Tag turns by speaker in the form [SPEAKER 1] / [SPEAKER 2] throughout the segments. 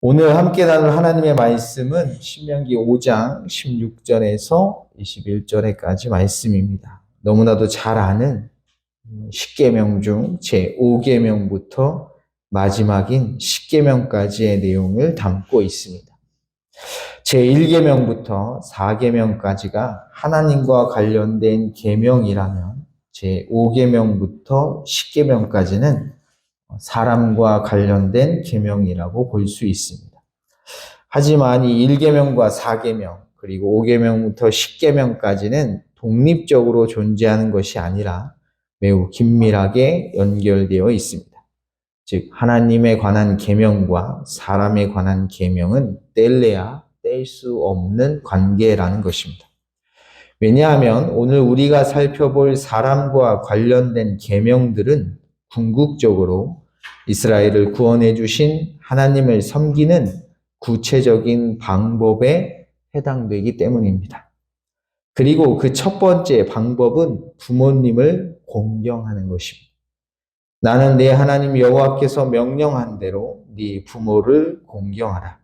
[SPEAKER 1] 오늘 함께 나눌 하나님의 말씀은 신명기 5장 16절에서 21절에까지 말씀입니다. 너무나도 잘 아는 10계명 중 제5계명부터 마지막인 10계명까지의 내용을 담고 있습니다. 제1계명부터 4계명까지가 하나님과 관련된 계명이라면 제5계명부터 10계명까지는 사람과 관련된 계명이라고 볼 수 있습니다. 하지만 이 1계명과 4계명 그리고 5계명부터 10계명까지는 독립적으로 존재하는 것이 아니라 매우 긴밀하게 연결되어 있습니다. 즉 하나님에 관한 계명과 사람에 관한 계명은 뗄래야 뗄 수 없는 관계라는 것입니다. 왜냐하면 오늘 우리가 살펴볼 사람과 관련된 계명들은 궁극적으로 이스라엘을 구원해 주신 하나님을 섬기는 구체적인 방법에 해당되기 때문입니다. 그리고 그 첫 번째 방법은 부모님을 공경하는 것입니다. 나는 내 하나님 여호와께서 명령한 대로 네 부모를 공경하라.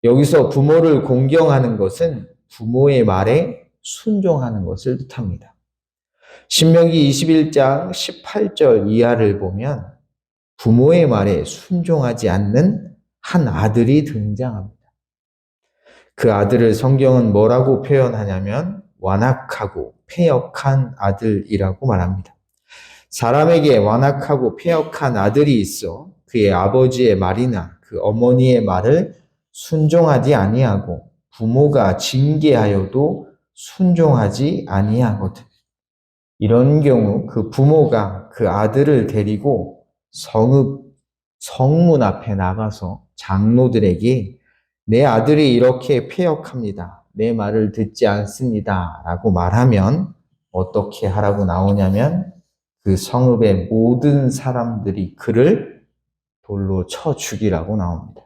[SPEAKER 1] 여기서 부모를 공경하는 것은 부모의 말에 순종하는 것을 뜻합니다. 신명기 21장 18절 이하를 보면 부모의 말에 순종하지 않는 한 아들이 등장합니다. 그 아들을 성경은 뭐라고 표현하냐면 완악하고 패역한 아들이라고 말합니다. 사람에게 완악하고 패역한 아들이 있어 그의 아버지의 말이나 그 어머니의 말을 순종하지 아니하고 부모가 징계하여도 순종하지 아니하거든. 이런 경우 그 부모가 그 아들을 데리고 성문 앞에 나가서 장로들에게 내 아들이 이렇게 패역합니다. 내 말을 듣지 않습니다. 라고 말하면 어떻게 하라고 나오냐면 그 성읍의 모든 사람들이 그를 돌로 쳐 죽이라고 나옵니다.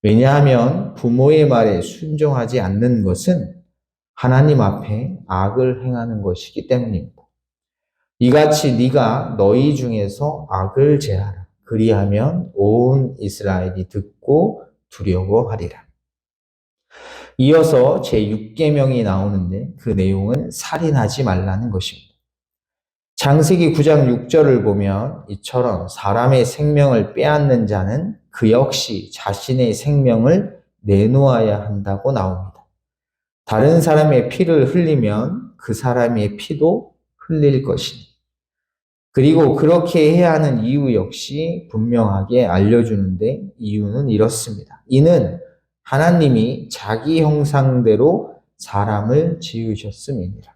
[SPEAKER 1] 왜냐하면 부모의 말에 순종하지 않는 것은 하나님 앞에 악을 행하는 것이기 때문입니다. 이같이 네가 너희 중에서 악을 제하라. 그리하면 온 이스라엘이 듣고 두려워하리라. 이어서 제6계명이 나오는데 그 내용은 살인하지 말라는 것입니다. 창세기 9장 6절을 보면 이처럼 사람의 생명을 빼앗는 자는 그 역시 자신의 생명을 내놓아야 한다고 나옵니다. 다른 사람의 피를 흘리면 그 사람의 피도 흘릴 것이니. 그리고 그렇게 해야 하는 이유 역시 분명하게 알려주는데 이유는 이렇습니다. 이는 하나님이 자기 형상대로 사람을 지으셨음이니라.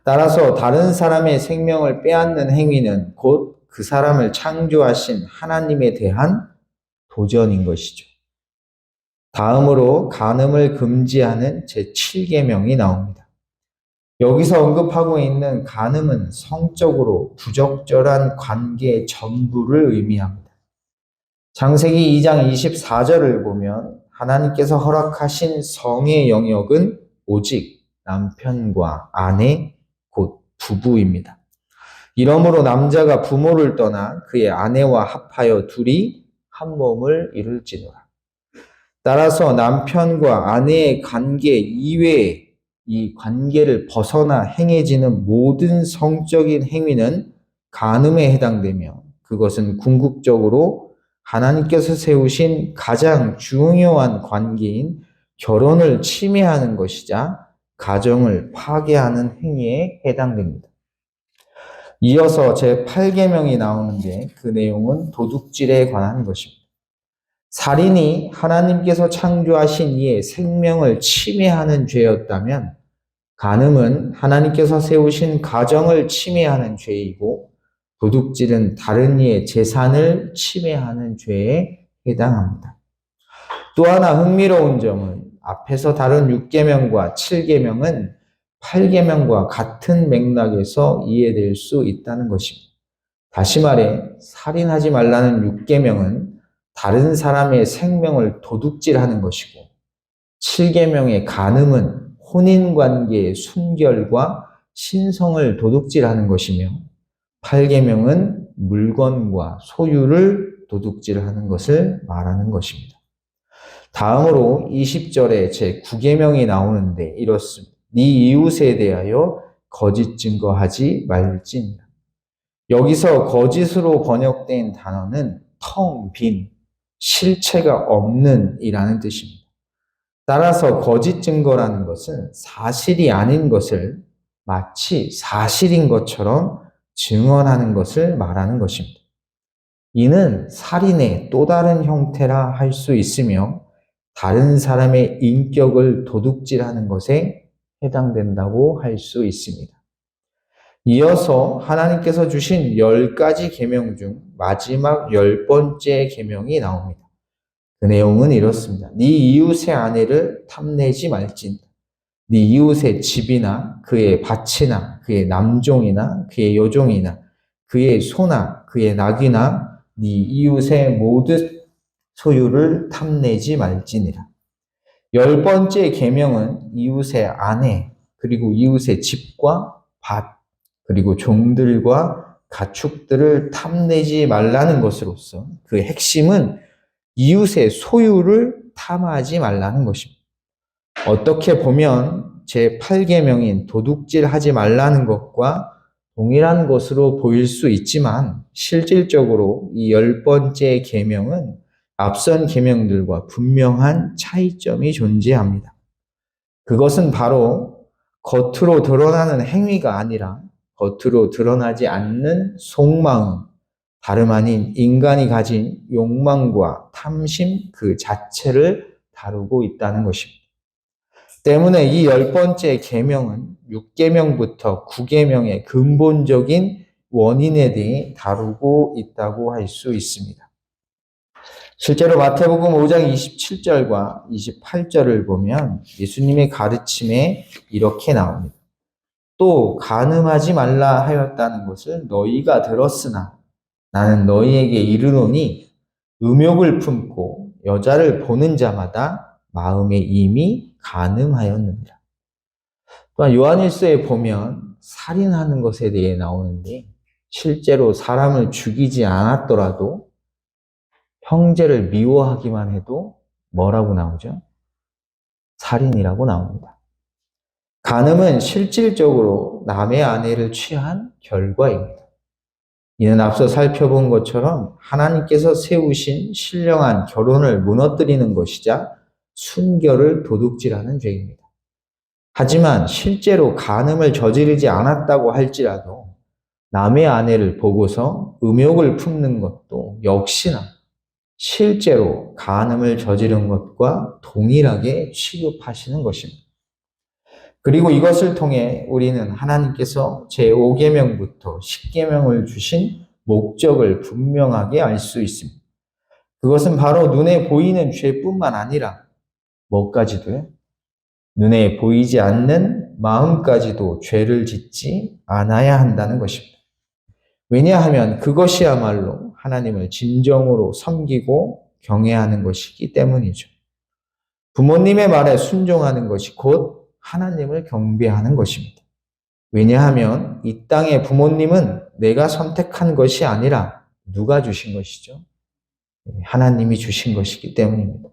[SPEAKER 1] 따라서 다른 사람의 생명을 빼앗는 행위는 곧 그 사람을 창조하신 하나님에 대한 도전인 것이죠. 다음으로 간음을 금지하는 제7계명이 나옵니다. 여기서 언급하고 있는 간음은 성적으로 부적절한 관계의 전부를 의미합니다. 창세기 2장 24절을 보면 하나님께서 허락하신 성의 영역은 오직 남편과 아내, 곧 부부입니다. 이러므로 남자가 부모를 떠나 그의 아내와 합하여 둘이 한 몸을 이룰지니라. 따라서 남편과 아내의 관계 이외에 이 관계를 벗어나 행해지는 모든 성적인 행위는 간음에 해당되며 그것은 궁극적으로 하나님께서 세우신 가장 중요한 관계인 결혼을 침해하는 것이자 가정을 파괴하는 행위에 해당됩니다. 이어서 제8계명이 나오는데 그 내용은 도둑질에 관한 것입니다. 살인이 하나님께서 창조하신 이의 생명을 침해하는 죄였다면 간음은 하나님께서 세우신 가정을 침해하는 죄이고 도둑질은 다른 이의 재산을 침해하는 죄에 해당합니다. 또 하나 흥미로운 점은 앞에서 다룬 6계명과 7계명은 8계명과 같은 맥락에서 이해될 수 있다는 것입니다. 다시 말해 살인하지 말라는 6계명은 다른 사람의 생명을 도둑질하는 것이고 7계명의 간음은 혼인관계의 순결과 신성을 도둑질하는 것이며 8계명은 물건과 소유를 도둑질하는 것을 말하는 것입니다. 다음으로 20절에 제9계명이 나오는데 이렇습니다. 네 이웃에 대하여 거짓 증거하지 말지니라. 여기서 거짓으로 번역된 단어는 텅 빈, 실체가 없는 이라는 뜻입니다. 따라서 거짓 증거라는 것은 사실이 아닌 것을 마치 사실인 것처럼 증언하는 것을 말하는 것입니다. 이는 살인의 또 다른 형태라 할 수 있으며 다른 사람의 인격을 도둑질하는 것에 해당된다고 할 수 있습니다. 이어서 하나님께서 주신 10가지 계명 중 마지막 10번째 계명이 나옵니다. 그 내용은 이렇습니다. 네 이웃의 아내를 탐내지 말지니라. 네 이웃의 집이나 그의 밭이나 그의 남종이나 그의 여종이나 그의 소나 그의 낙이나 네 이웃의 모든 소유를 탐내지 말지니라. 10번째 계명은 이웃의 아내, 그리고 이웃의 집과 밭, 그리고 종들과 가축들을 탐내지 말라는 것으로서 그 핵심은 이웃의 소유를 탐하지 말라는 것입니다. 어떻게 보면 제8계명인 도둑질하지 말라는 것과 동일한 것으로 보일 수 있지만 실질적으로 이 10번째 계명은 앞선 계명들과 분명한 차이점이 존재합니다. 그것은 바로 겉으로 드러나는 행위가 아니라 겉으로 드러나지 않는 속마음, 다름 아닌 인간이 가진 욕망과 탐심 그 자체를 다루고 있다는 것입니다. 때문에 이 10번째 계명은 6계명부터 9계명의 근본적인 원인에 대해 다루고 있다고 할 수 있습니다. 실제로 마태복음 5장 27절과 28절을 보면 예수님의 가르침에 이렇게 나옵니다. 또 간음하지 말라 하였다는 것을 너희가 들었으나 나는 너희에게 이르노니 음욕을 품고 여자를 보는 자마다 마음에 이미 간음하였느니라. 또한 요한일서에 보면 살인하는 것에 대해 나오는데 실제로 사람을 죽이지 않았더라도 형제를 미워하기만 해도 뭐라고 나오죠? 살인이라고 나옵니다. 간음은 실질적으로 남의 아내를 취한 결과입니다. 이는 앞서 살펴본 것처럼 하나님께서 세우신 신령한 결혼을 무너뜨리는 것이자 순결을 도둑질하는 죄입니다. 하지만 실제로 간음을 저지르지 않았다고 할지라도 남의 아내를 보고서 음욕을 품는 것도 역시나 실제로 간음을 저지른 것과 동일하게 취급하시는 것입니다. 그리고 이것을 통해 우리는 하나님께서 제5계명부터 10계명을 주신 목적을 분명하게 알 수 있습니다. 그것은 바로 눈에 보이는 죄뿐만 아니라 뭐까지도요? 눈에 보이지 않는 마음까지도 죄를 짓지 않아야 한다는 것입니다. 왜냐하면 그것이야말로 하나님을 진정으로 섬기고 경외하는 것이기 때문이죠. 부모님의 말에 순종하는 것이 곧 하나님을 경배하는 것입니다. 왜냐하면 이 땅의 부모님은 내가 선택한 것이 아니라 누가 주신 것이죠? 하나님이 주신 것이기 때문입니다.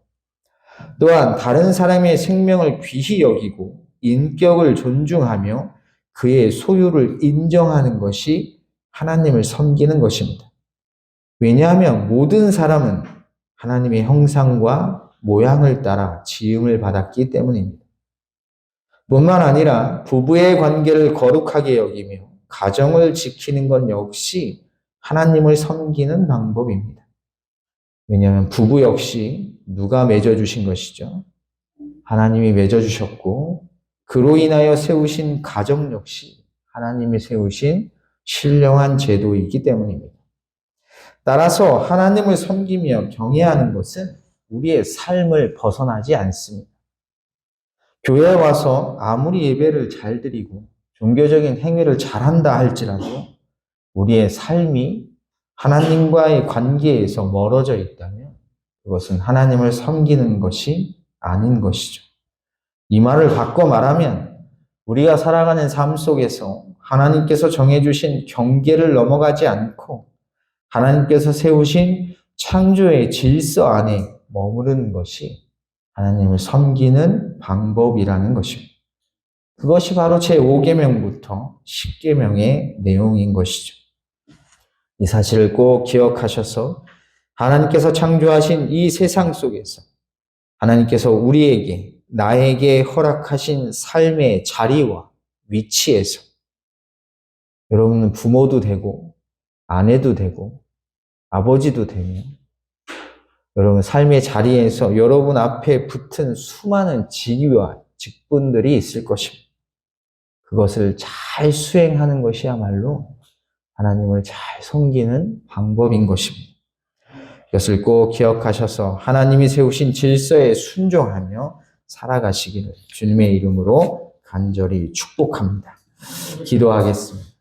[SPEAKER 1] 또한 다른 사람의 생명을 귀히 여기고 인격을 존중하며 그의 소유를 인정하는 것이 하나님을 섬기는 것입니다. 왜냐하면 모든 사람은 하나님의 형상과 모양을 따라 지음을 받았기 때문입니다. 뿐만 아니라 부부의 관계를 거룩하게 여기며 가정을 지키는 것 역시 하나님을 섬기는 방법입니다. 왜냐하면 부부 역시 누가 맺어주신 것이죠? 하나님이 맺어주셨고 그로 인하여 세우신 가정 역시 하나님이 세우신 신령한 제도이기 때문입니다. 따라서 하나님을 섬기며 경외하는 것은 우리의 삶을 벗어나지 않습니다. 교회에 와서 아무리 예배를 잘 드리고 종교적인 행위를 잘한다 할지라도 우리의 삶이 하나님과의 관계에서 멀어져 있다면 그것은 하나님을 섬기는 것이 아닌 것이죠. 이 말을 바꿔 말하면 우리가 살아가는 삶 속에서 하나님께서 정해주신 경계를 넘어가지 않고 하나님께서 세우신 창조의 질서 안에 머무르는 것이 하나님을 섬기는 방법이라는 것입니다. 그것이 바로 제5계명부터 10계명의 내용인 것이죠. 이 사실을 꼭 기억하셔서 하나님께서 창조하신 이 세상 속에서 하나님께서 우리에게, 나에게 허락하신 삶의 자리와 위치에서 여러분은 부모도 되고 아내도 되고 아버지도 되며 여러분 삶의 자리에서 여러분 앞에 붙은 수많은 직위와 직분들이 있을 것입니다. 그것을 잘 수행하는 것이야말로 하나님을 잘 섬기는 방법인 것입니다. 이것을 꼭 기억하셔서 하나님이 세우신 질서에 순종하며 살아가시기를 주님의 이름으로 간절히 축복합니다. 기도하겠습니다.